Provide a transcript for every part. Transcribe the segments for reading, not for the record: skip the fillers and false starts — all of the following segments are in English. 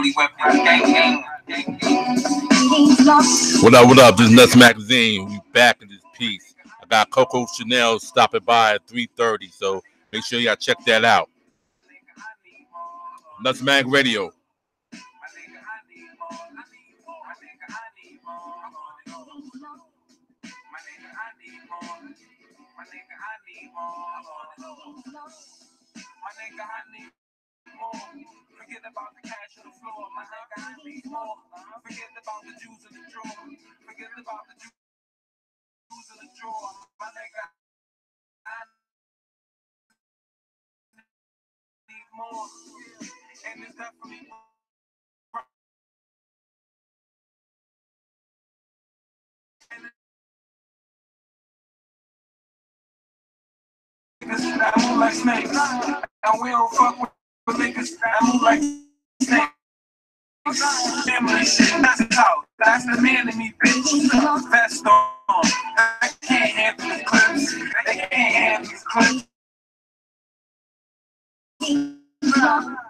deadly weapon. Gang. What up? This is Nuts Magazine. We back in this piece. I got Coco Chanel stopping by at 3:30, so make sure y'all check that out. Nuts Mag Radio. Forget about the cash on the floor, my nigga, I need more. Forget about the Jews in the drawer. Forget about the Jews in the drawer, my nigga, I need more. And it's definitely niggas that move like snakes, and we don't fuck with niggas that move like snakes. Family shit, that's how. That's the man in me, bitch. Vest on. They can't handle these clips. They can't handle these clips.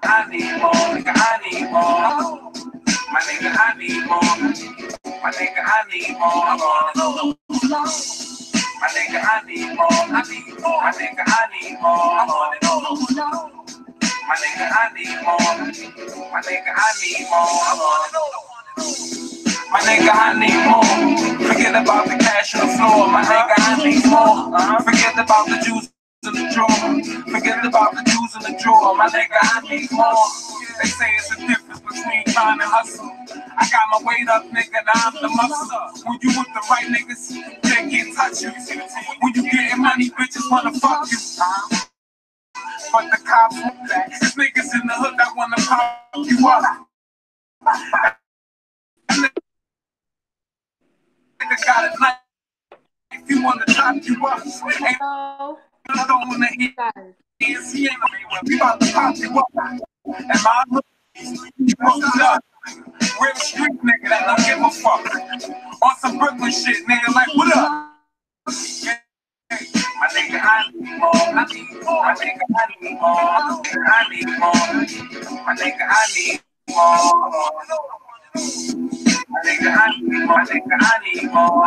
I need more, nigga, I need more. My nigga, I need more. My nigga, I need more. My nigga, I need more. I need more. My nigga, I need more. My nigga, I need more. My nigga, I need more. My nigga, I need more. Forget about the cash on the floor. My nigga, I need more. Forget about the juice in the drawer. Forget about the juice in the drawer. My nigga, I need more. They say it's a difference between trying to hustle. I got my weight up, nigga, now I'm the muscle. When you with the right niggas, they can't touch you. When you getting money, bitches wanna fuck you. But the cops won't back. There's niggas in the hood that wanna pop you up. Nigga got a knife. If you wanna chop you up, ain't don't wanna hear. He ain't we about to pop you up. And my hood, you posted up. Real street nigga that don't give a fuck. On some Brooklyn shit, nigga, like what up? My nigga, I need more. I need more. My nigga, I need more. I need more. My nigga, I need more. My nigga, I need more. My nigga, I need more.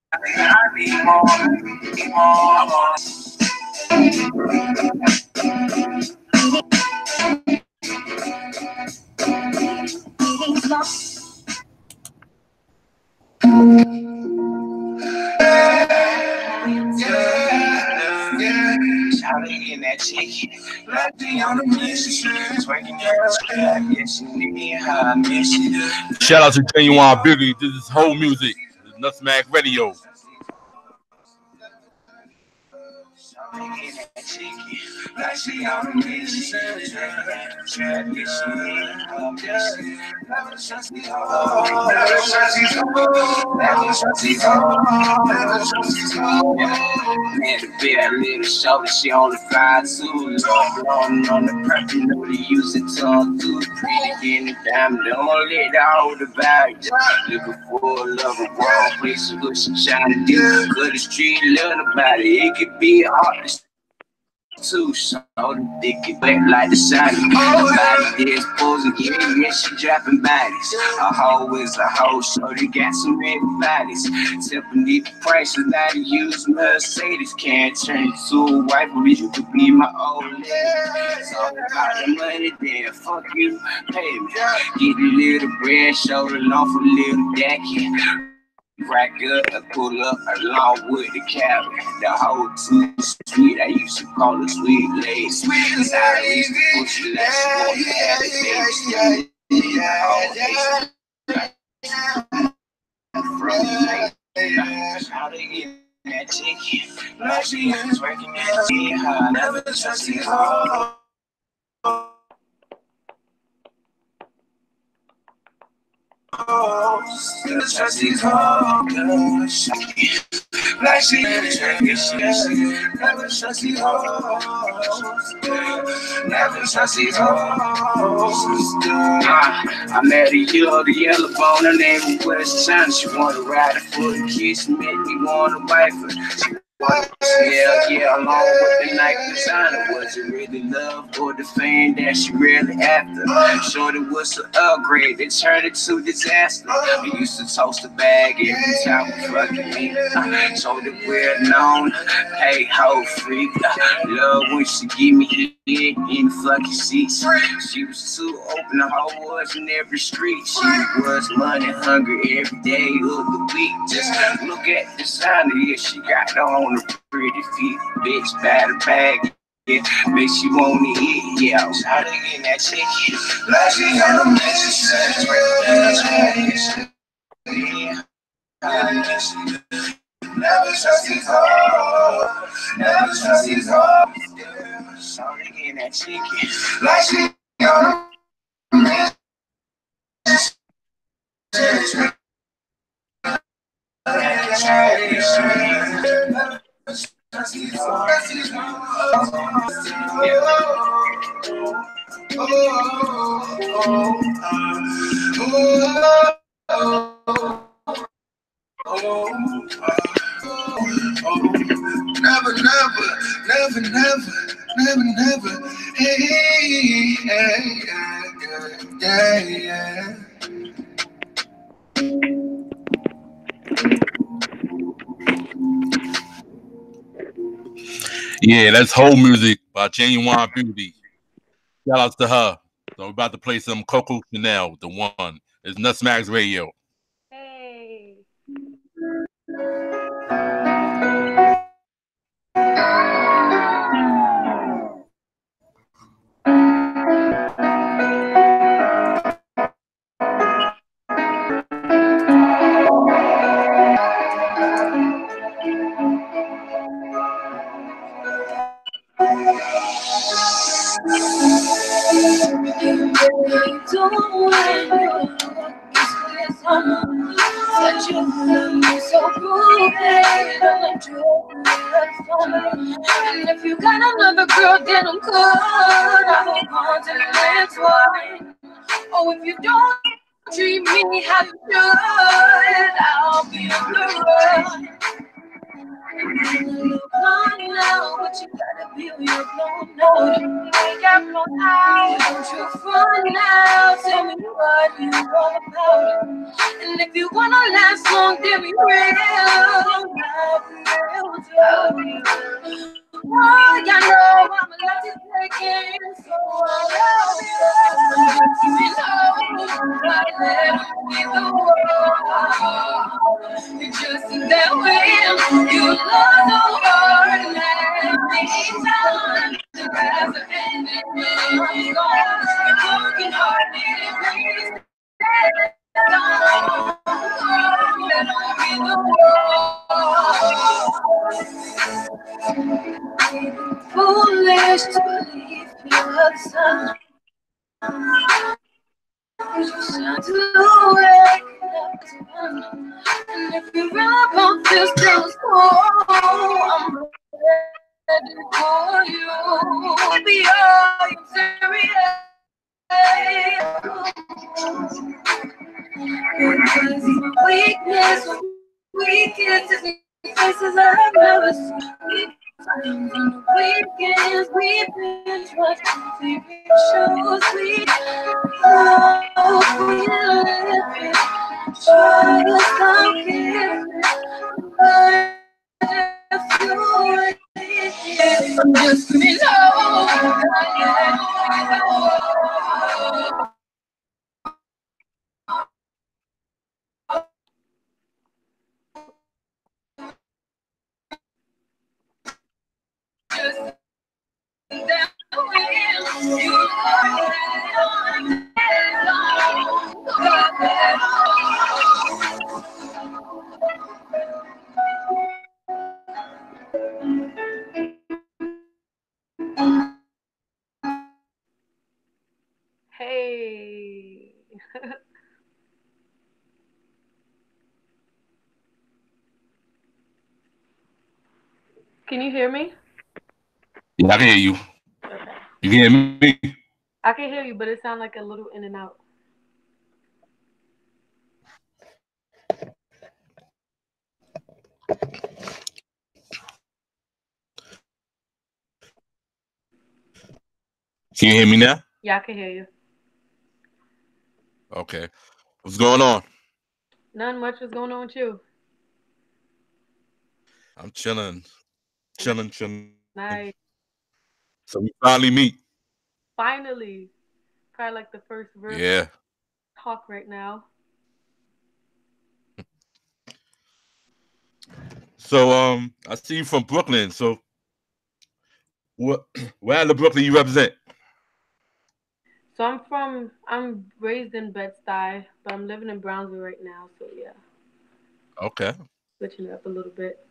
My nigga, I need more. In that chicken, like the on the mission, twerking that yes, Shout out to Genuine Biggie. This is whole music. This is Nuts Mag Radio. Like she on the mission, never trust me, never trust me, never trust me, man, the big little shoulder, she on the fire too. Blowing on the perp, you know they use it tongue too. Pretty in the diamond, don't let that hold the bag. Looking for a lover, wrong place, what she trying to do. Good the street, love about it, it could be hard too, so the dick get back like the shot. Body is posing, yeah, she dropping bodies. A hoe is a hoe, so they got some many bodies. Tipping the prices, now to use Mercedes. Can't turn to a wife, but you could be my old lady. It's all about the money, then fuck you, pay me. Get a little bread, shoulder long for a little daddy. Crack up and pull up along with the cabin. The whole too sweet, I used to call her sweet lady. Sweet as I used to push her like how they get that chicken, like she is working at her. Never trust you. Never trust these hoes. Like she never trust these hoes. Never trust these hoes. I met a girl, the yellow bone, her name was West China. She wanna ride it for the kids, she made me wanna wife her. She Yeah, along with the night designer. Was it really love or the fame that she really after? Shorty was an upgrade, it turned into disaster. We used to toast the bag every time we fucking meet. Told her we're known, hey ho freak. Love when she give me head in the fucking seats. She was too open, the whole was in every street. She was money hungry every day of the week. Just look at the designer, yeah, she got on the pretty feet, bitch, bad bag. Yeah, makes you wanna eat, yeah. I was out of getting that chicken. Like she on the mission, says, never trust these hoes, never trust these hoes. Started getting that chicken. Like she on the mission, never. Hey, yeah. Yeah, that's whole music by Genuine Beauty. Shout outs to her. So we're about to play some Coco Chanel, the one. It's Nutmax Radio. Hey. Said you love me so cruel, babe. And if you got another girl, then I'm good. I hold on to the last one. Oh, if you don't treat me how you should, I'll be on the run. Look on now, but you gotta be on your blown out. You got blown out. Don't you front now? Tell me what you all about. And if you wanna last long, then be real. Not real too. Oh, I know I'm a lot to take in, so I love you. You know, I let me the world. You're just in that way. You love the world, let me down. The rest of it, I'm gone. You're working hard, please. Foolish to believe your son. You sound too wake up to run. And if you run up this thing's I'm ready for you. Baby, are you serious? Because my weakness is in places I've never seen. Sometimes on the weekends we've been watching TV shows. We live it, try to stop it, but if you just me know. Hey. Can you hear me? Yeah, I can hear you. You can hear me? I can hear you, but it sounds like a little in and out. Can you hear me now? Yeah, I can hear you. Okay. What's going on? None much was going on with you. I'm chilling, Nice. chilling. Nice. So we finally meet. Finally. Probably like the first real Yeah. talk right now. So I see you from Brooklyn. So what? Where in the Brooklyn you represent? So I'm raised in Bed-Stuy, but I'm living in Brownsville right now. So yeah, Okay. switching it up a little bit.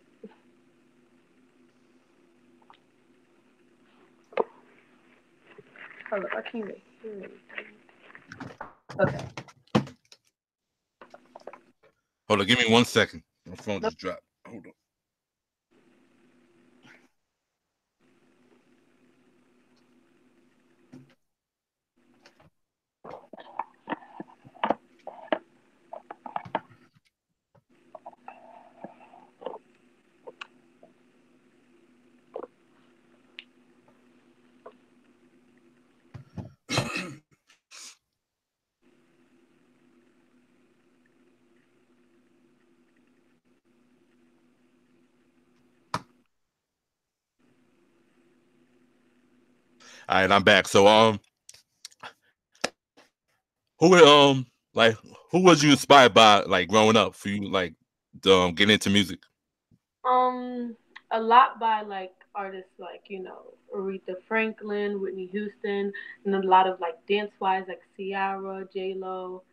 Hold up, I can't even hear anything. Okay. Hold on. Give me 1 second. My phone Nope. just dropped. Hold on. All right, I'm back. So who like who was you inspired by like growing up for you like getting into music? Um, a lot by like artists like Aretha Franklin, Whitney Houston, and a lot of like dance wise like Ciara, J Lo,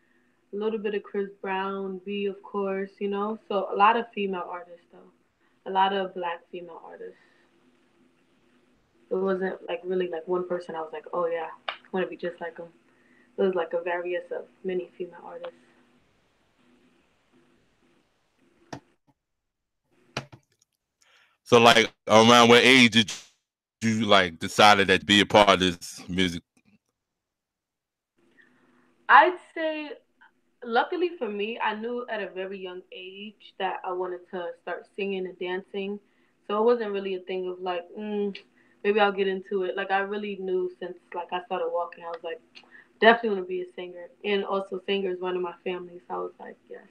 a little bit of Chris Brown, B of course, So a lot of female artists though, a lot of black female artists. It wasn't like really like one person. I was like, oh yeah, I want to be just like them. It was like a various of many female artists. So like around what age did you like decided that to be a part of this music? I'd say, luckily for me, I knew at a very young age that I wanted to start singing and dancing. So it wasn't really a thing of like, maybe I'll get into it. Like I really knew since like I started walking, I was like, definitely want to be a singer. And also, singer is one of my family. So I was like, yes,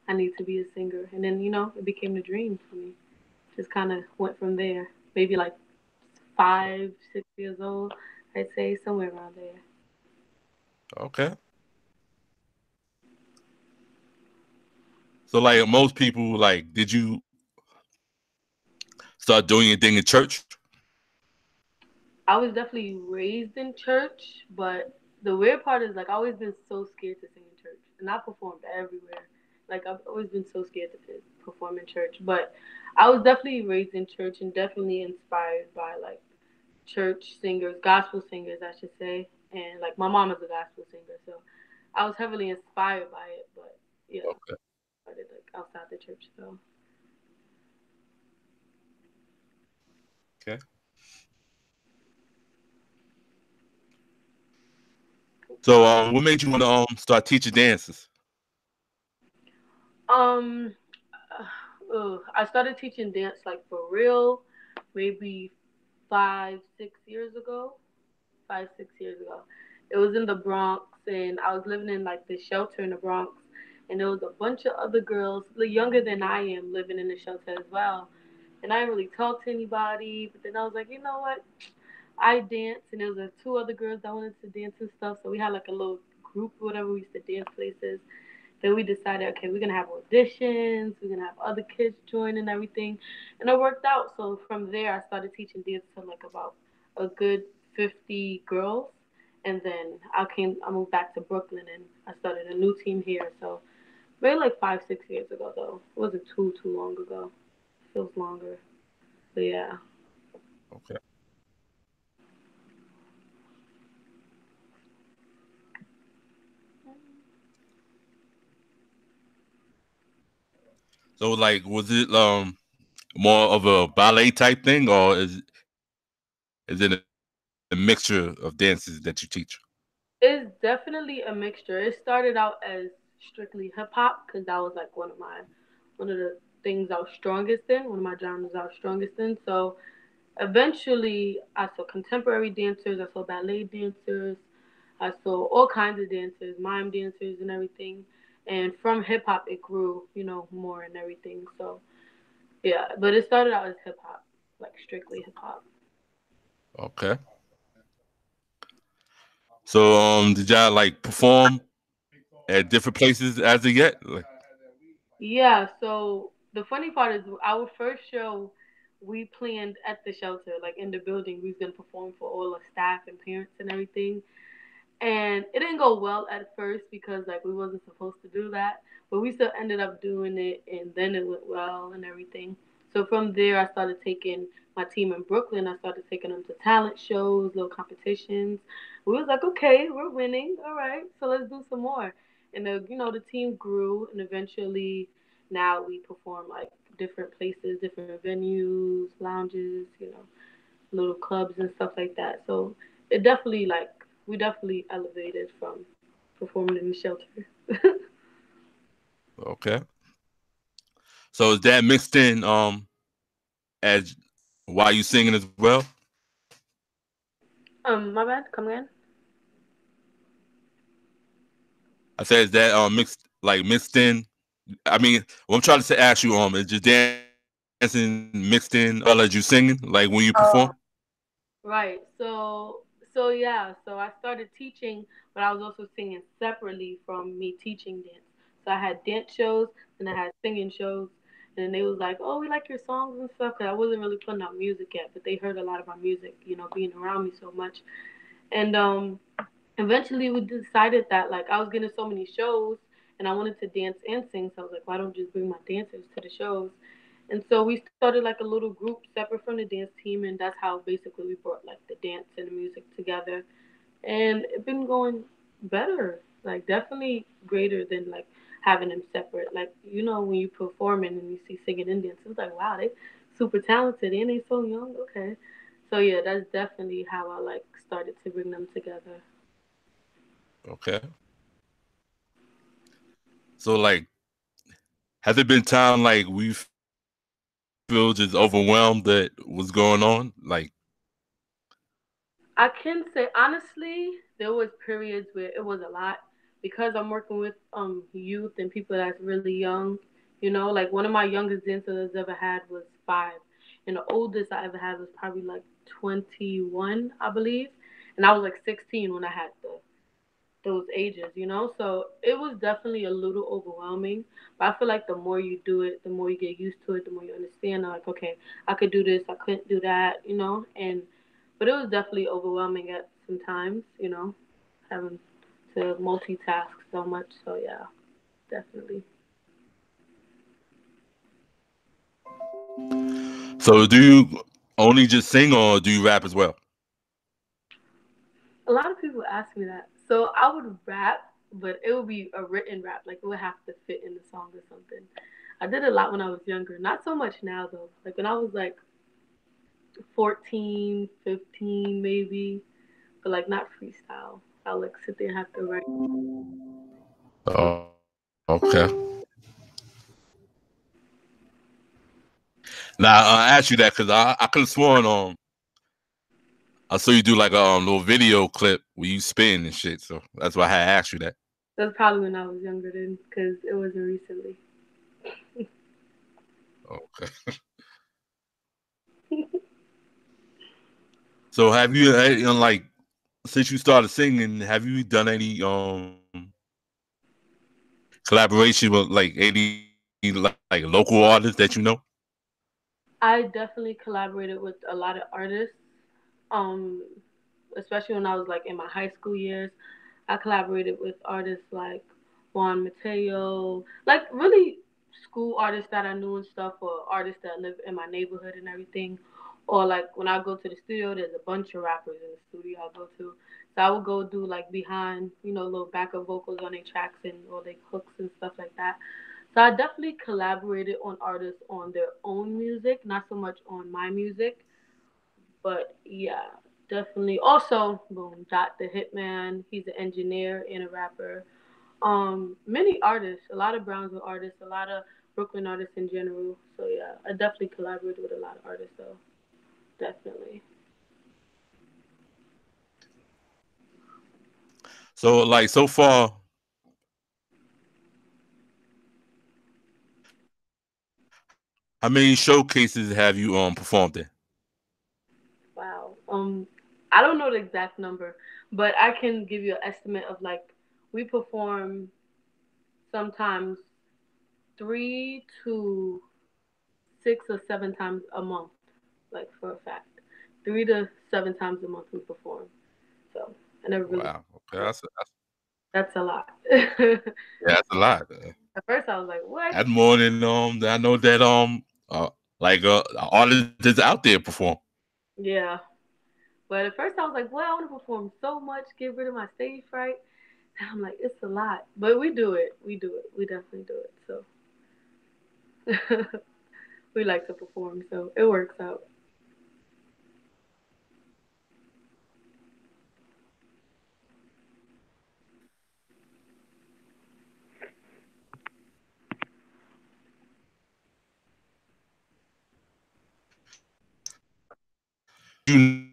I need to be a singer. And then it became the dream for me. Just kind of went from there. Maybe like 5, 6 years old, I'd say somewhere around there. Okay. So like most people, like, did you start doing anything in church? I was definitely raised in church, but the weird part is like I always been so scared to sing in church, and I performed everywhere. Like I've always been so scared to perform in church, but I was definitely raised in church and definitely inspired by like church singers, gospel singers, I should say, and like my mom is a gospel singer, so I was heavily inspired by it. But yeah, Okay. I did like outside the church though. Okay. So what made you want to start teaching dances? Um, I started teaching dance like for real, maybe 5, 6 years ago. 5, 6 years ago, it was in the Bronx, and I was living in like this shelter in the Bronx, and there was a bunch of other girls, younger than I am, living in the shelter as well. And I didn't really talk to anybody, but then I was like, you know what? I dance, and there was two other girls that wanted to dance and stuff, so we had like a little group, whatever. We used to dance places. Then we decided, okay, we're gonna have auditions, we're gonna have other kids join and everything, and it worked out. So from there, I started teaching dance to like about a good 50 girls, and then I moved back to Brooklyn, and I started a new team here. So maybe like 5, 6 years ago, though. It wasn't too long ago. It feels longer, but yeah. Okay. So like, was it more of a ballet type thing, or is it a mixture of dances that you teach? It's definitely a mixture. It started out as strictly hip hop because that was like one of the things I was strongest in, one of my genres I was strongest in. So Eventually, I saw contemporary dancers, I saw ballet dancers, I saw all kinds of dancers, mime dancers, and everything. And from hip hop, it grew, more and everything. So yeah, but it started out as hip hop, like strictly hip hop. Okay. So did y'all like perform at different places as of yet? Like, Yeah, so the funny part is our first show we planned at the shelter, like in the building. We was gonna perform for all the staff and parents and everything. And it didn't go well at first because like we wasn't supposed to do that. But we still ended up doing it and then it went well and everything. So from there I started taking my team in Brooklyn, I started taking them to talent shows, little competitions. We was like, okay, we're winning. All right, so let's do some more. And the team grew and eventually now we perform like different places, different venues, lounges, little clubs and stuff like that. So it definitely like we definitely elevated from performing in the shelter. okay. So is that mixed in as while you singing as well? My bad. Come again. I said is that mixed in? I mean, what I'm trying to say, ask you is your dancing mixed in as well as you singing, like when you perform? Right. So yeah. So I started teaching, but I was also singing separately from me teaching dance. So I had dance shows and I had singing shows. And they was like, "Oh, we like your songs and stuff." Cause I wasn't really putting out music yet, but they heard a lot of my music, being around me so much. And eventually we decided that like I was getting so many shows and I wanted to dance and sing, so I was like, why don't I just bring my dancers to the shows? And so we started like a little group separate from the dance team, and that's how basically we brought like the dance and the music together. And it's been going better, like definitely greater than like having them separate. Like when you performing and you see singing and dancing, it's like wow, they super talented and they so young. Okay, so yeah, that's definitely how I like started to bring them together. Okay. So like, has there been time like we feel just overwhelmed that what's going on? Like, I can say honestly, there was periods where it was a lot because I'm working with youth and people that's really young. Like one of my youngest dancers I've ever had was 5, and the oldest I ever had was probably like 21, I believe, and I was like 16 when I had those ages. So it was definitely a little overwhelming. But I feel like the more you do it, the more you get used to it, the more you understand. Like, okay, I could do this, I couldn't do that. And but it was definitely overwhelming at some times, having to multitask so much. So yeah, definitely. so do you only just sing or do you rap as well? A lot of people ask me that. So I would rap, but it would be a written rap. Like it would have to fit in the song or something. I did a lot when I was younger. Not so much now though. Like when I was like 14, 15 maybe, but like not freestyle. I'll like sit there and have to write. Okay. Now I asked you that because I could have sworn I saw you do like a little video clip where you spin and shit. So that's why I had asked you that. That's probably when I was younger then, because it wasn't recently. Okay. So have you, like since you started singing, have you done any collaboration with like any like local artists that you know? I definitely collaborated with a lot of artists, um, especially when I was like in my high school years. I collaborated with artists like Juan Mateo, like really school artists that I knew and stuff, or artists that live in my neighborhood and everything. Or like when I go to the studio, there's a bunch of rappers in the studio I go to. So I would go do like behind, little backup vocals on their tracks and or like hooks and stuff like that. So I definitely collaborated on artists on their own music, not so much on my music. But yeah, definitely. Also, boom, Dot the Hitman. He's an engineer and a rapper. Many artists, a lot of Brownsville artists, a lot of Brooklyn artists in general. So yeah, I definitely collaborated with a lot of artists though. definitely. So like so far, how many showcases have you performed in? Wow. I don't know the exact number, but I can give you an estimate of like we perform sometimes 3 to 6 or 7 times a month, like for a fact. 3 to 7 times a month we perform. So I never really. Wow. Okay, Yeah, that's that's a lot. At yeah, that's a lot. first I was like, what? That's more than I know that like artists out there perform. Yeah. But at first I was like, well, I want to perform so much, get rid of my stage fright. And I'm like, it's a lot. But we do it. We do it. We definitely do it. So we like to perform. So it works out. You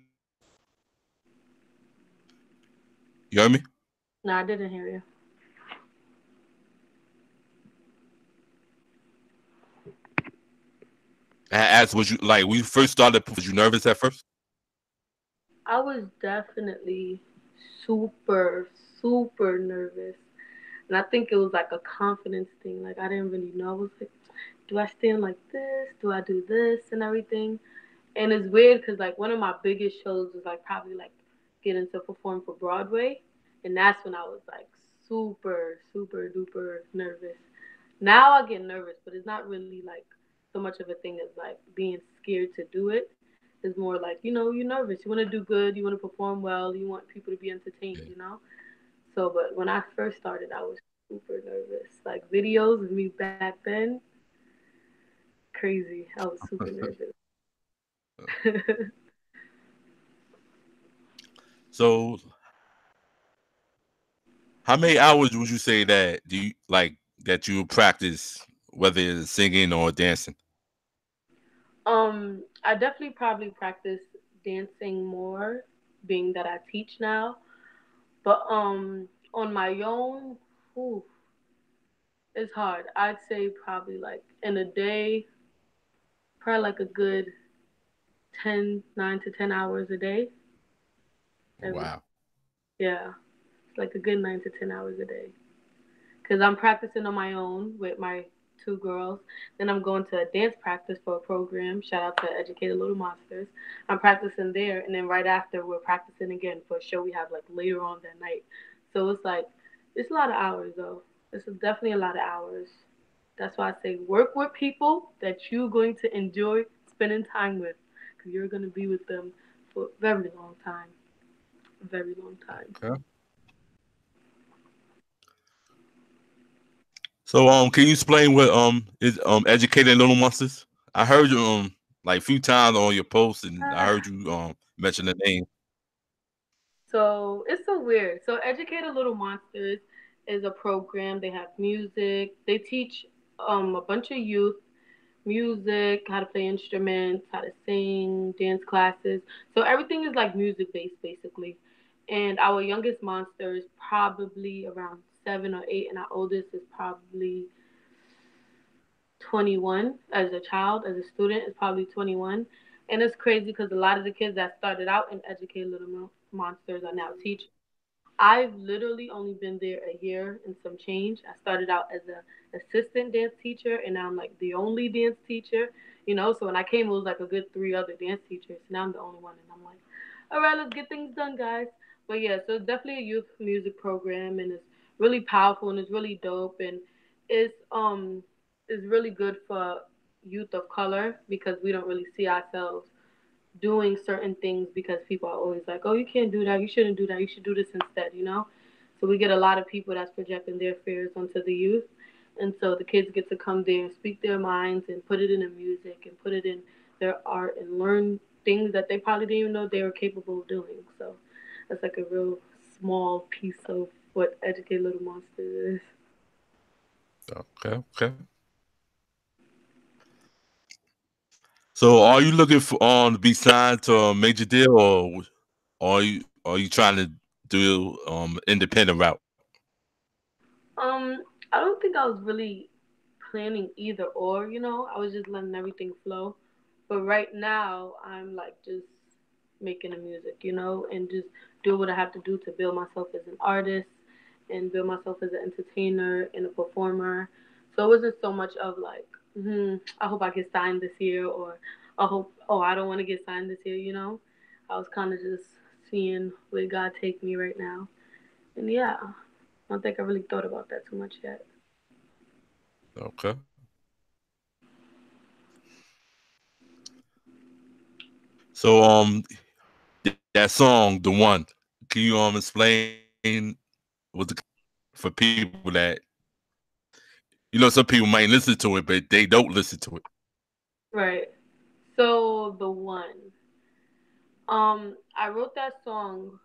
you heard me? No, I didn't hear you. As was you like when you first started? Was you nervous at first? I was definitely super, super nervous. And I think it was like a confidence thing. Like I didn't really know. I was like, do I stand like this? Do I do this and everything? And it's weird because like one of my biggest shows was like probably like getting to perform for Broadway, and that's when I was like super super duper nervous. Now I get nervous, but it's not really like so much of a thing as like being scared to do it. It's more like you're nervous. You want to do good. You want to perform well. You want people to be entertained. So, but when I first started, I was super nervous. Like videos of me back then, crazy. I was super nervous. So how many hours would you say that do you like that you practice, whether it's singing or dancing? I definitely probably practice dancing more, being that I teach now. But on my own, whew, it's hard. I'd say probably like in a day, probably like a good 9 to 10 hours a day. Every Wow. Yeah, it's like a good 9 to 10 hours a day. Because I'm practicing on my own with my two girls. Then I'm going to a dance practice for a program. Shout out to Educated Little Monsters. I'm practicing there, and then right after we're practicing again for a show we have like later on that night. So it's like it's a lot of hours though. This is definitely a lot of hours. That's why I say work with people that you're going to enjoy spending time with, because you're going to be with them for a very long time, a very long time. Okay. So can you explain what is educating little monsters? I heard you like a few times on your posts, and I heard you mention the name. So it's so weird. So Educated Little Monsters is a program. They have music. They teach a bunch of youth music, how to play instruments, how to sing, dance classes. So everything is like music based basically. And our youngest monster is probably around 7 or 8, and our oldest is probably 21 as a child, as a student, is probably 21. And it's crazy because a lot of the kids that started out in Educated Little Monsters are now teachers. I've literally only been there a year and some change. I started out as a assistant dance teacher, and now I'm like the only dance teacher. So when I came, it was like a good 3 other dance teachers. Now I'm the only one, and I'm like, all right, let's get things done, guys. But yeah, so it's definitely a youth music program, and it's really powerful and it's really dope, and it's really good for youth of color because we don't really see ourselves doing certain things because people are always like, oh, you can't do that, you shouldn't do that, you should do this instead. So we get a lot of people that's projecting their fears onto the youth. And so the kids get to come there and speak their minds and put it in the music and put it in their art and learn things that they probably didn't even know they were capable of doing. So that's like a real small piece of what Educate Little Monsters is. Okay, okay. So are you looking for to be signed to a major deal, or are you trying to do independent route? Um, I don't think I was really planning either or, you know. I was just letting everything flow. But right now, I'm like just making the music, you know, and just do what I have to do to build myself as an artist and build myself as an entertainer and a performer. So it wasn't so much of like, I hope I get signed this year, or I hope, oh, I don't want to get signed this year, you know. I was kind of just seeing where God take me right now. And yeah, I don't think I really thought about that too much yet. Okay. So that song, the one, can you explain what the for people that some people might listen to it, but they don't listen to it. Right. So the one, I wrote that song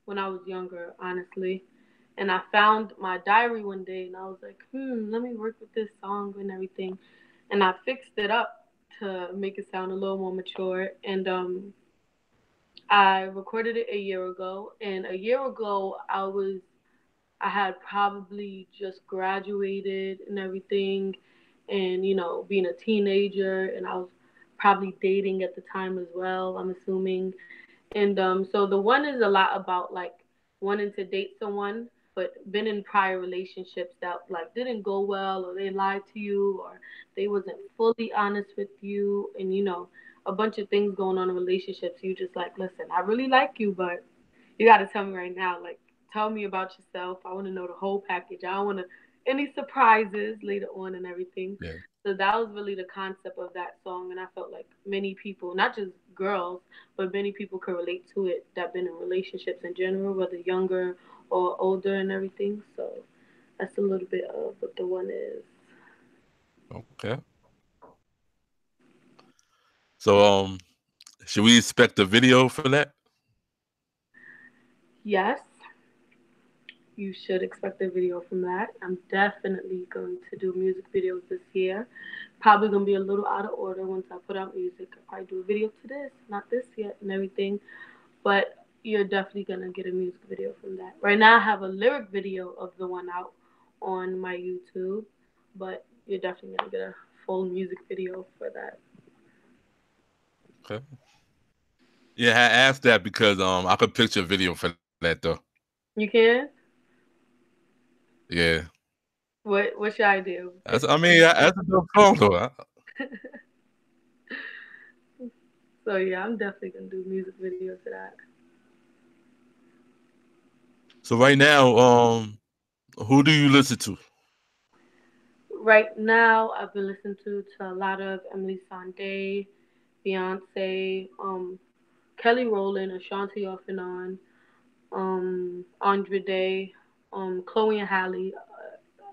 when I was younger, honestly, and I found my diary one day, and I was like, let me work with this song and everything, and I fixed it up to make it sound a little more mature, and I recorded it a year ago, and a year ago I had probably just graduated and everything, and being a teenager, and I was probably dating at the time as well, I'm assuming. And so the one is a lot about like wanting to date someone, but been in prior relationships that like didn't go well, or they lied to you, or they wasn't fully honest with you, and a bunch of things going on in relationships. You just like, listen, I really like you, but you got to tell me right now. Like, tell me about yourself. I want to know the whole package. I don't want to any surprises later on and everything. Yeah. So that was really the concept of that song, and I felt like many people, not just girls, but many people could relate to it that been in relationships in general, whether younger or older and everything. So that's a little bit of what the one is. Okay. So should we expect a video for that? Yes, you should expect a video from that. I'm definitely going to do music videos this year. Probably gonna be a little out of order once I put out music. I'll probably do a video to this, not this yet, and everything. But you're definitely gonna get a music video from that. Right now, I have a lyric video of the one out on my YouTube, but you're definitely gonna get a full music video for that. Okay. Yeah, I asked that because I could picture a video for that though. You can? Yeah. What's your idea? That's a dope song though. So yeah, I'm definitely gonna do music videos for that. So right now, who do you listen to? Right now, I've been listening to a lot of Emily Sandé, Beyonce, Kelly Rowland, Ashanti off and on, Andre Day, Chloe and Halle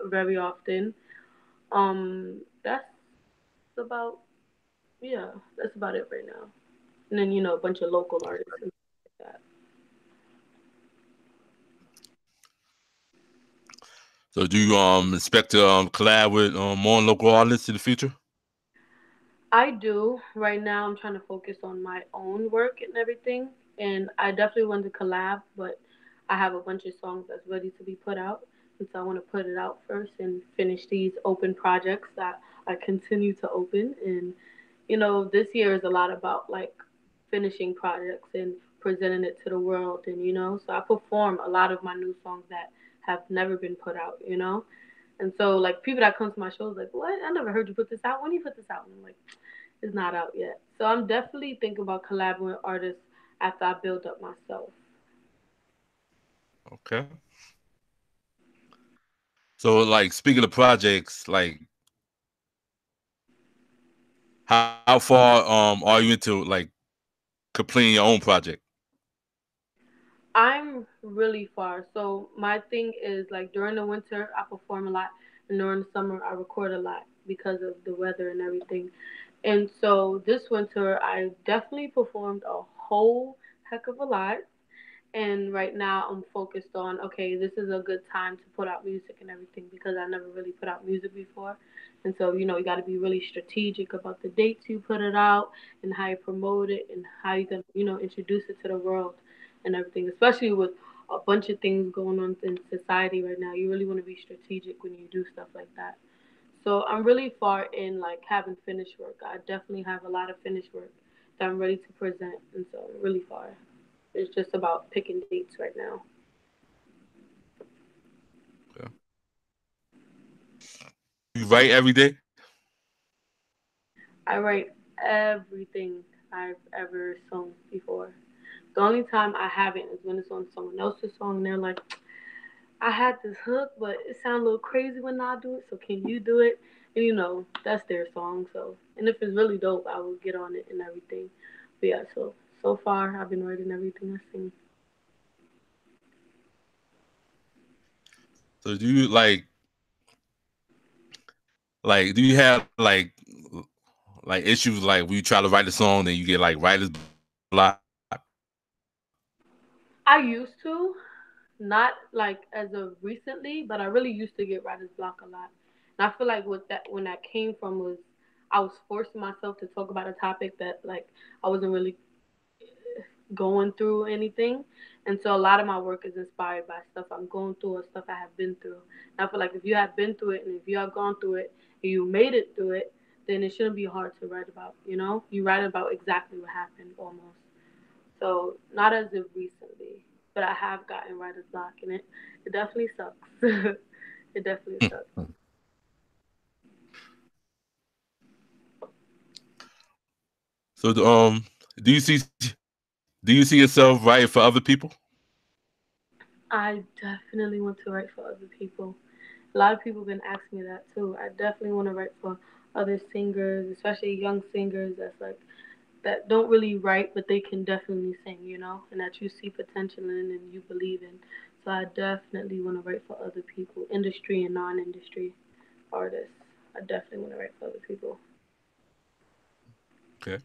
very often. That's about yeah, that's about it right now. And then a bunch of local artists and stuff like that. So do you expect to collab with more local artists in the future? I do. Right now, I'm trying to focus on my own work and everything. And I definitely want to collab, but I have a bunch of songs that's ready to be put out. And so I want to put it out first and finish these open projects that I continue to open. And, this year is a lot about like finishing projects and presenting it to the world. And, so I perform a lot of my new songs that have never been put out. And so, like, people that come to my shows, like, what? I never heard you put this out. When you put this out? And I'm like, it's not out yet. So I'm definitely thinking about collaborating with artists after I build up myself. Okay. So like speaking of projects, like how far are you into like completing your own project? I'm really far. So my thing is like during the winter I perform a lot, and during the summer I record a lot because of the weather and everything. And so this winter I definitely performed a whole heck of a lot. And right now I'm focused on, okay, this is a good time to put out music and everything because I never really put out music before. And so, you got to be really strategic about the dates you put it out and how you promote it and how you can, introduce it to the world and everything, especially with a bunch of things going on in society right now. You really want to be strategic when you do stuff like that. So I'm really far in like having finished work. I definitely have a lot of finished work that I'm ready to present, and so I'm really far. It's just about picking dates right now. Yeah. You write every day? I write everything I've ever sung before. The only time I haven't is when it's on someone else's song and they're like, I had this hook, but it sounded a little crazy when I do it, so can you do it? And that's their song, so and if it's really dope, I will get on it and everything. But yeah, so far I've been writing everything I sing. So do you do you have like issues like when you try to write a song then you get like writer's block? I used to, not like as of recently, but I really used to get writer's block a lot. And I feel like what that when that came from was I was forcing myself to talk about a topic that like I wasn't really going through anything. And so a lot of my work is inspired by stuff I'm going through or stuff I have been through. And I feel like if you have been through it and if you have gone through it and you made it through it, then it shouldn't be hard to write about, you know? You write about exactly what happened almost. So not as of recently, but I have gotten writer's block and it definitely sucks. It definitely sucks. So do you see do you see yourself writing for other people? I definitely want to write for other people. A lot of people have been asking me that too. I definitely want to write for other singers, especially young singers that's like that don't really write, but they can definitely sing, and that you see potential in and you believe in. So I definitely want to write for other people, industry and non-industry artists. I definitely want to write for other people. Okay.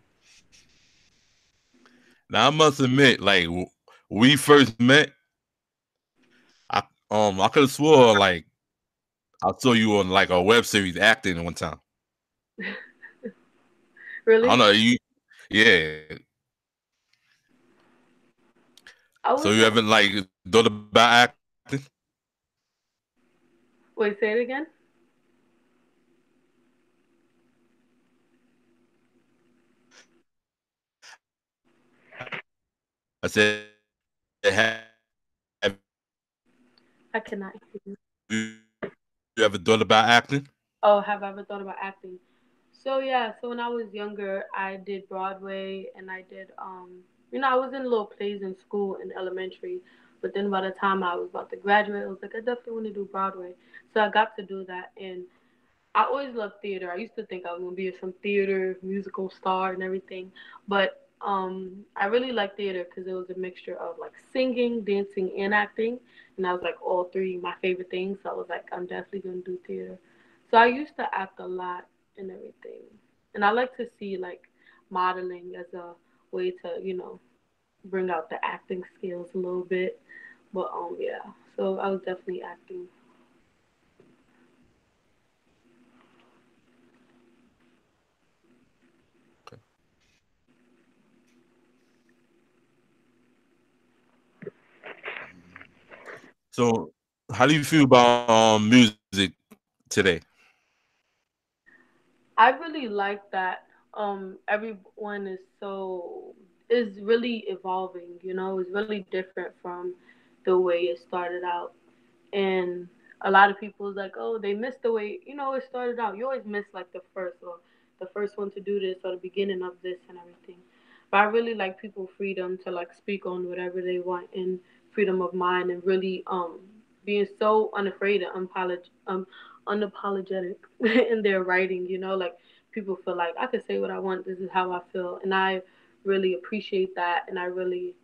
Now I must admit, like we first met, I could have swore like I saw you on like a web series acting one time. I don't Really? know you. Yeah. I So was you haven't like thought about acting? wait, say it again. I said, have I cannot hear you. you ever thought about acting? Oh, have I ever thought about acting? So yeah, so when I was younger, I did Broadway and I did I was in little plays in school in elementary, but then by the time I was about to graduate, I was like I definitely want to do Broadway. So I got to do that and I always loved theater. I used to think I was gonna be some theater musical star and everything, but I really like theater because it was a mixture of like singing, dancing, and acting, and I was like all three my favorite things. So I was like, I'm definitely gonna do theater. So I used to act a lot and everything, and I like to see like modeling as a way to bring out the acting skills a little bit. But yeah, so I was definitely acting. So how do you feel about music today? I really like that everyone is really evolving, it's really different from the way it started out. And a lot of people is like, oh, they missed the way, it started out. You always miss like the first one to do this or the beginning of this and everything. But I really like people freedom to like speak on whatever they want and freedom of mind and really being so unafraid and unapologetic in their writing, like people feel like I could say what I want, this is how I feel, and I really appreciate that, and I really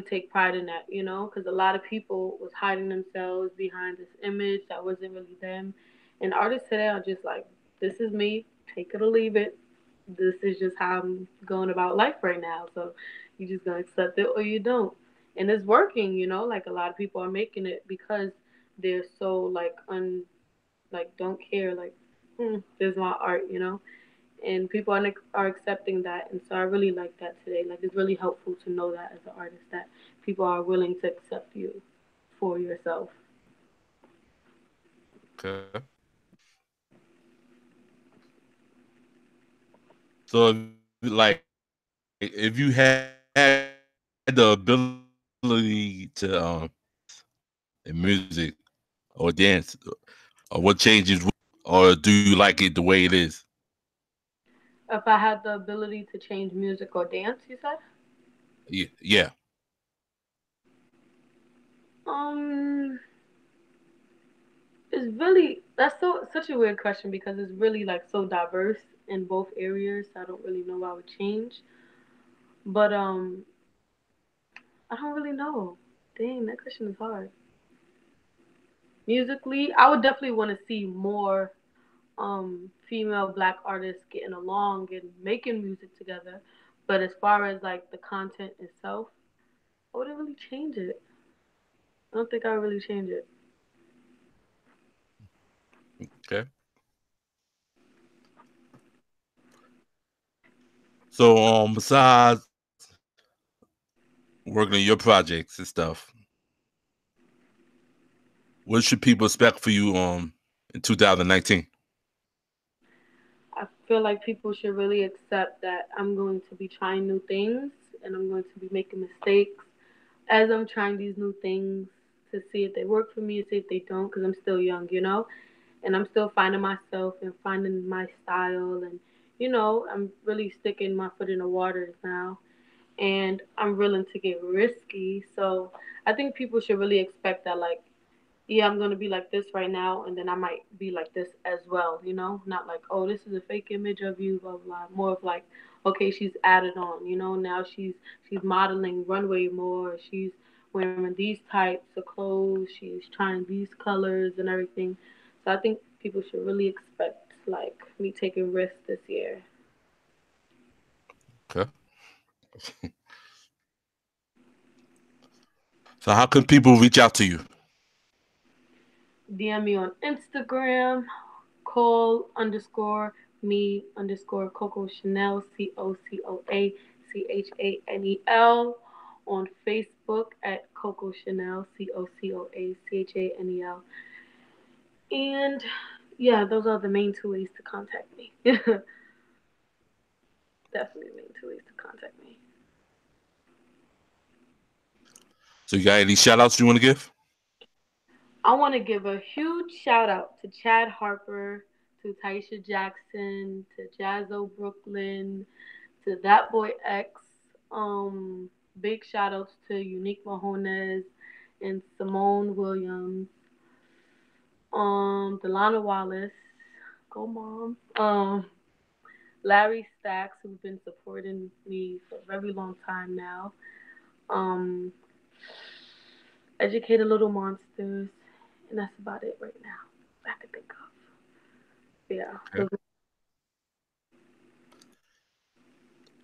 take pride in that, because a lot of people was hiding themselves behind this image that wasn't really them. And artists today are just like, this is me, take it or leave it. This is just how I'm going about life right now. So you just gonna accept it or you don't. and it's working. You know, like a lot of people are making it because they're so like like don't care, like there's my art, you know, and people are accepting that, and so I really like that today. Like it's really helpful to know that as an artist that people are willing to accept you for yourself. Okay. So, like, if you had the ability to in music or dance, or what changes, or do you like it the way it is? If I had the ability to change music or dance, you said? Yeah. Um, it's really that's so such a weird question because it's really like so diverse in both areas. I don't really know what I would change, but I don't really know. Dang, that question is hard. Musically, I would definitely want to see more female black artists getting along and making music together. But as far as like the content itself, I wouldn't really change it. I don't think I would really change it. Okay. So, besides working on your projects and stuff, what should people expect for you in 2019? I feel like people should really accept that I'm going to be trying new things and I'm going to be making mistakes as I'm trying these new things to see if they work for me and see if they don't because I'm still young, you know? And I'm still finding myself and finding my style and I'm really sticking my foot in the waters now and I'm willing to get risky. So I think people should really expect that like yeah, I'm gonna be like this right now, and then I might be like this as well, you know? Not like, oh, this is a fake image of you, blah blah. More of like, okay, she's added on, you know. Now she's modeling runway more. She's wearing these types of clothes. She's trying these colors and everything. So I think people should really expect like me taking risks this year. Okay. So, how can people reach out to you? DM me on Instagram, call underscore me underscore Coco Chanel, CocoChanel, on Facebook at Coco Chanel, CocoChanel. And yeah, those are the main two ways to contact me. Definitely the main two ways to contact me. So, you got any shout outs you want to give? I want to give a huge shout out to Chad Harper, to Taisha Jackson, to Jazzo Brooklyn, to That Boy X. Big shout outs to Unique Mahones and Simone Williams. Delana Wallace, go mom. Larry Stacks, who's been supporting me for a very long time now. Um, Educated Little Monsters, and that's about it right now. I can think of. Yeah. Okay.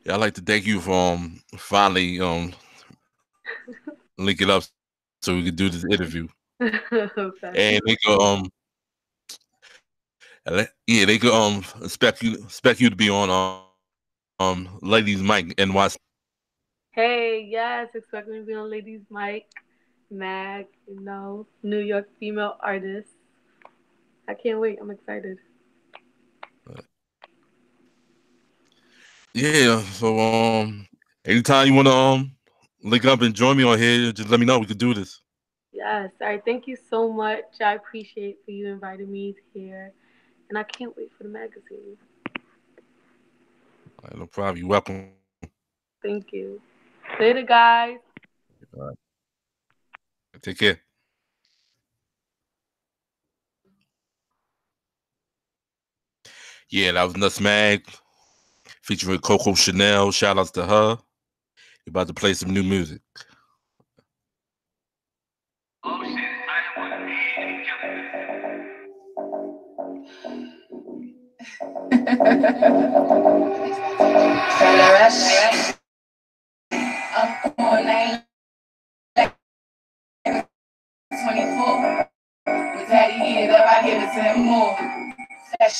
Yeah, I'd like to thank you for finally linking up so we could do this interview. And they could yeah, they could expect you to be on Ladies Mike NYC. Hey, yes, expect me to be on Ladies Mike, Mag, New York female artist. I can't wait. I'm excited. Yeah, so anytime you wanna link up and join me on here, just let me know. We could do this. Yes. All right. Thank you so much. I appreciate for you inviting me here, and I can't wait for the magazine. All right, no problem. You're welcome. Thank you. Later, guys. All right. Take care. Yeah, that was Nuts Mag featuring Coco Chanel. Shout outs to her. You're about to play some new music. Up all night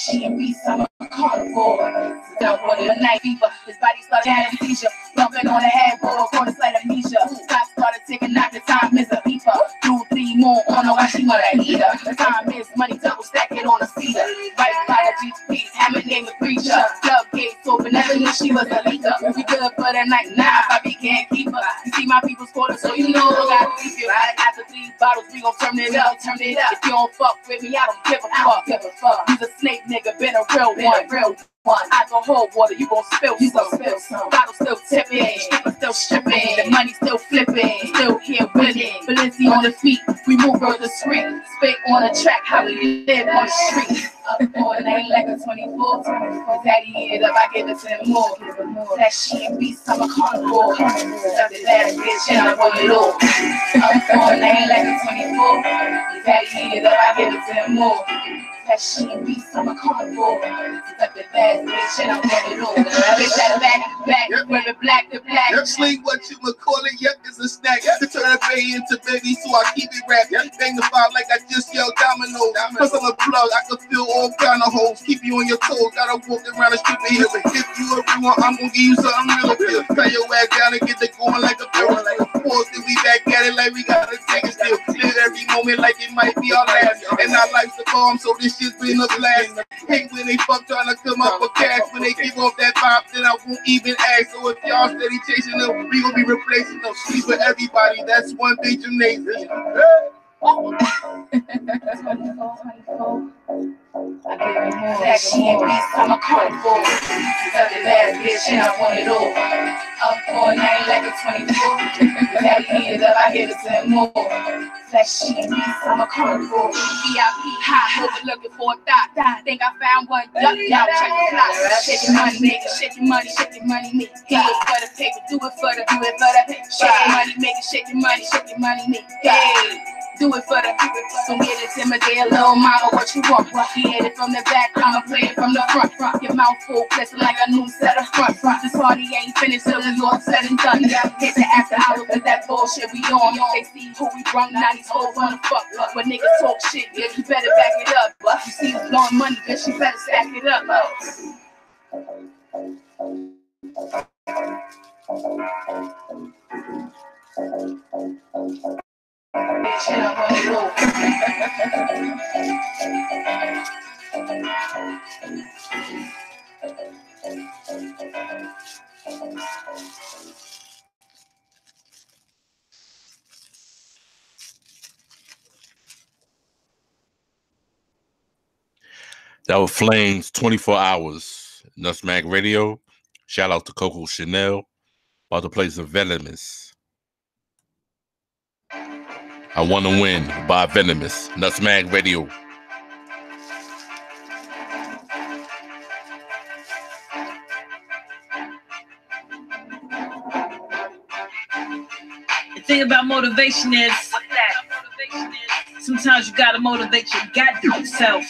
Flashy and beast, I'm a carnivore. Don't want a night fever. His body started having seizure. Bumping on the headboard, for the slight amnesia. Clock started ticking, not the time is a beeper. 2, 3 more on the why she wanna eat her. The time is money, double stack it on a cedar. Right by the GP, hammer name the preacher. Club gates open, never knew she was a leaker. We good for the night, nah, Bobby can't keep her. You see my people's quarter, so you know I gotta keep you. After 3 bottles, we gon' turn it up, turn it up. If you don't fuck with me, I don't give a fuck. He's a snake nigga, been a real one. Alcohol water, you gon' spill some. Bottle still tipping, stripper still stripping, the money still flipping, still here winning. Balenci on the feet, we move on the street, spit on the track, how we live on the street. Up on ain't like a 24, daddy eat it up, I give it to him more. That shit beast, I'm a carnivore. Stuff the last bitch and I want it all. Up on ain't like a 24, daddy eat it up, I give it to him more. That shit beast, I'm a carnivore. Stuff the last bitch and I want it all. Bitch that back, wearing black to black. Yep, sleep what you would call it, yep, it's a snack. To turn a bay into baby, so I keep it wrapped. Bang the vibe like I just yelled domino. Plus I'm a plug, I can feel all kind of holes. Keep you on your toes, gotta walk around the strip here. If you a real one, I'm gonna give you something real. Tie your ass down and get the going like a barrel. Pause, then we back at it like we gotta take it still. Live every moment like it might be our last. And our life's a bomb, so this shit's been a blast. Hate when they fuck trying to come up with cash. When they give off that vibe, then I won't even ask. So if y'all steady chasing them, we gonna be replacing them. Sleep with everybody, that's one big gymnasium. That shit beast, I'm a carnivore. Stuff the last bitch and I want it all. Up all night like a 24. Daddy eat it up, I give it to him more. That shit beast, I'm a carnivore. VIP high, overlooking for a thought. Think I found one, duck, y'all check the clock. Shaking money, nigga, shaking money, me. Do it for the paper, do it for the paper. Shaking money, make it, shaking money, me. Hey. Do it for the people, so get intimidated, little mama, what you want? Hit it from the back, I'ma play it from the front. Your mouth full, blessing like a new set of front. This party ain't finished till it's all said and done. Hit the after hour, cause that bullshit we on. They see who we brung, now these hoes wanna fuck. When niggas talk shit, yeah, you better back it up. You see us blowing money, bitch, you better stack it up. That was Flames 24 Hours. Nutmeg Radio. Shout out to Coco Chanel. About to play some Venomous. I Wanna Win by Venomous. Nutmeg Radio. The thing about motivation is, sometimes you gotta motivate your goddamn self.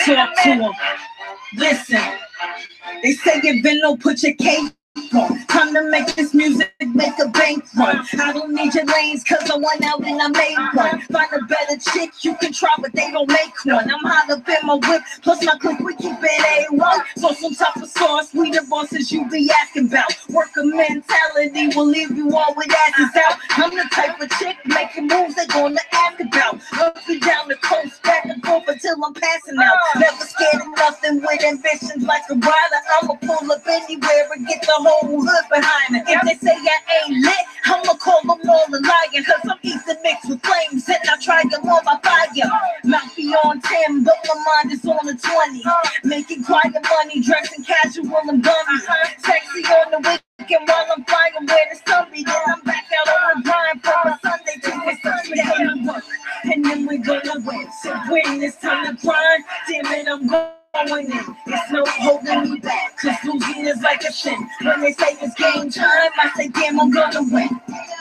Talk to them. Listen. They say you Veno, put your cape on. Come to make this music, make a bank run. I don't need your lanes, cause I went out and I made one. Find a better chick, you can try, but they don't make one. I'm hot up in my whip, plus my clique, we keep it A1. So some type of sauce, we the bosses you be asking about. Worker mentality will leave you all with asses out. I'm the type of chick making moves they gonna ask about. Up and down the coast, back and forth until I'm passing out. Never scared of nothing with ambitions like a rider. I'ma pull up anywhere and get the whole hood behind me. If they say I ain't lit, I'ma call them all a liar. Cause I'm easy mixed with flames and I try them all by fire. Mouth be on 10, but my mind is on the 20. Making quiet money, dressing casual and bummy. Sexy on the weekend while I'm flying where the sun be. Then I'm back out on the grind from a Sunday to a Sunday. And then we gonna win. So when it's time to grind, damn it, I'm going in. It's no holding me back, cause losing is like a sin. When they say it's game time, I say damn, I'm gonna win.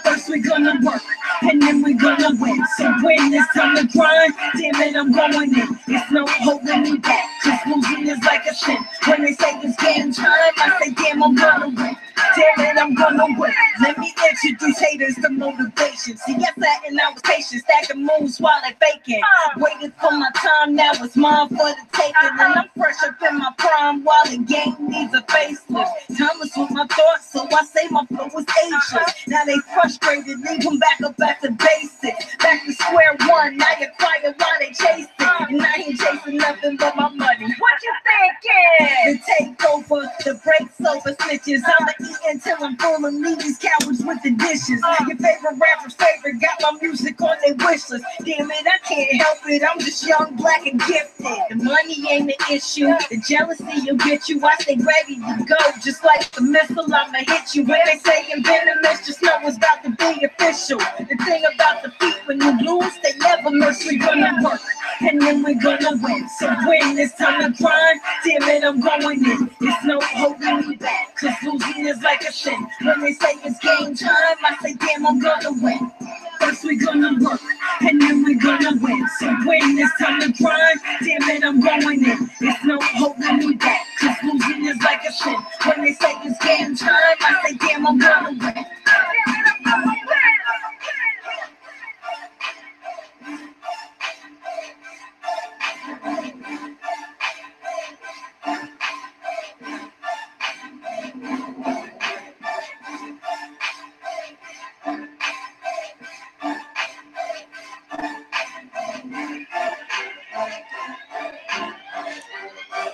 First we gonna work, and then we gonna win. So when it's time to grind, damn it, I'm going in. It's no holding me back, cause losing is like a sin. When they say it's game time, I say damn, I'm gonna win. Damn it, I'm gonna win. Let me introduce haters to motivation. See, yes, and I was patient, stacking moves while they faking. Waited for my time, now it's mine for the taking. And I'm fresh up in my prime while the game needs a facelift. Timeless with my thoughts, so I say my flow was ageless. Now they frustrated, leave them back up at the basics. Back to square one, now you're quiet while they chasing. And I ain't chasing nothing but my money. What you thinking? The takeover, the breaks over snitches. I'ma eat until I'm full and leave these cowards with the dishes. Your favorite rapper's favorite got my music on their wish list. Damn it, I can't help it. I'm just young, black, and gifted. The money ain't the issue. The jealousy will get you. I stay ready to go. Just like the missile, I'ma hit you. When they say you're venomous, just know it's about to be official. The thing about the feet, when you lose, they never miss. We gonna work, and then we gonna win. So when it's time to grind, damn it, I'm going in. There's no holding me back, cause losing is like a sin. When they say it's game time, I say damn, I'm gonna win. First we gonna work, and then we gonna win. So when it's time to grind, damn it, I'm going in. There's no holding me back, cause losing is like a sin. When they say it's game time, I say damn, I'm gonna win.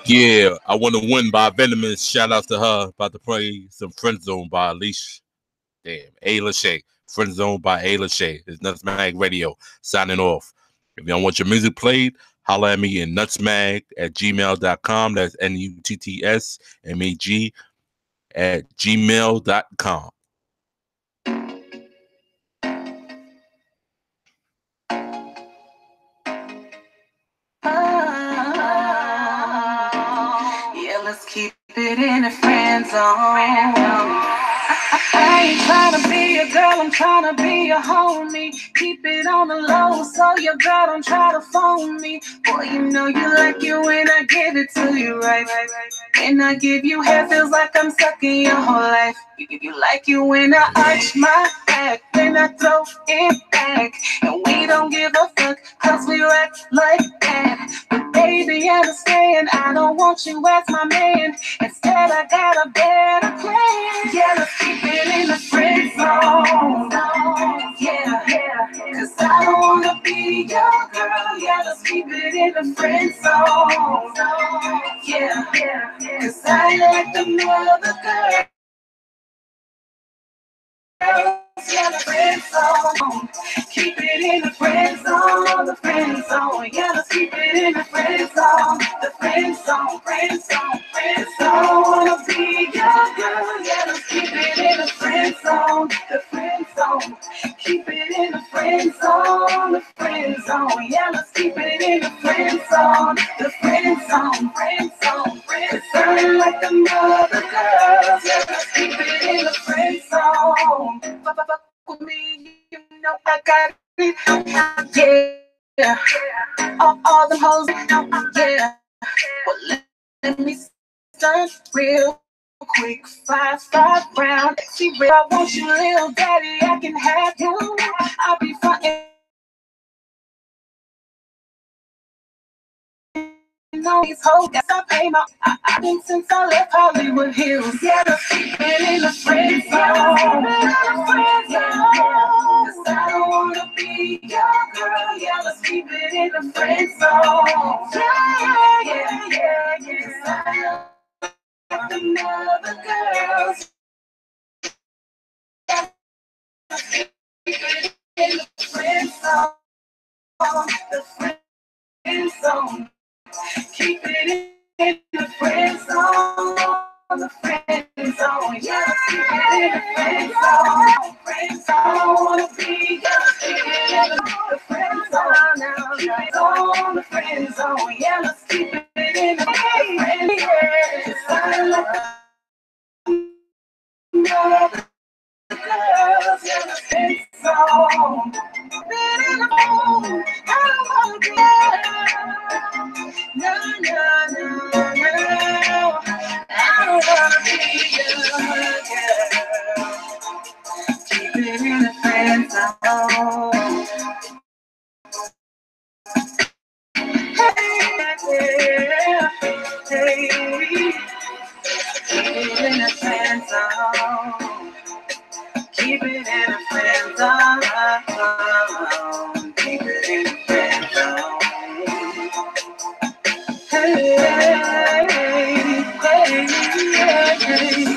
Yeah, I want to win by Venomous. Shout out to her. About to play some Friend Zone by Alicia. Damn, A. Lachey. Friend Zone by A. Lachey. It's Nutsmag Radio. Signing off. If y'all want your music played, holla at me in nutsmag@gmail.com. That's nutsmag@gmail.com. Let's keep it in the friend zone. I ain't trying to be a girl, I'm trying to be a homie. Keep it on the low, so your girl don't try to phone me. Boy, you know you like it when I give it to you right. When I give you hair, feels like I'm sucking your whole life. You like it when I arch my back, then I throw it back. And we don't give a fuck, cause we rock like that. But baby, understand, I don't want you as my man. Instead, I got a better plan. Yeah, let's keep it in the friend zone. Yeah, cause I don't wanna be your girl. Yeah, let's keep it in the friend zone. Yeah, cause I like the other girl. Yeah, the friend zone. Keep it in the friend zone, the friend zone. Yeah, let's keep it in the friend zone, the friend zone, friend zone, friend zone. Wanna be your girl. Yeah, let's keep it in the friend zone, the friend zone. Keep it in the friend zone, the friend zone. Yeah, let's keep it in the friend zone, the friend zone, friend zone, friend zone. Like the mother girls. Yeah, let's keep it in the friend zone. Fuck with me, you know I got it. Yeah, all the hoes, yeah. Well, let me start real quick. 5 round. See where I want you, little daddy. I can have you. I'll be frontin'. No, these hoes got I pay my. I've been since I left Hollywood Hills. Yeah, let's keep it in the friend zone. Cause I don't wanna be your girl. Yeah, let's keep it in the friend zone. Yeah. Cause I like the other girls. Yeah, let's keep it in the friend zone. The friend zone. Keep it in the friend zone, the friend zone. Yeah, let's keep it in the friend zone. Friend zone, wanna be your friend. The friend zone now. Keep it on the friend zone. Yeah, let's keep it in the friend. Yeah, just like the girls in the friend zone. Been in the phone, I don't wanna be there. No. Hey.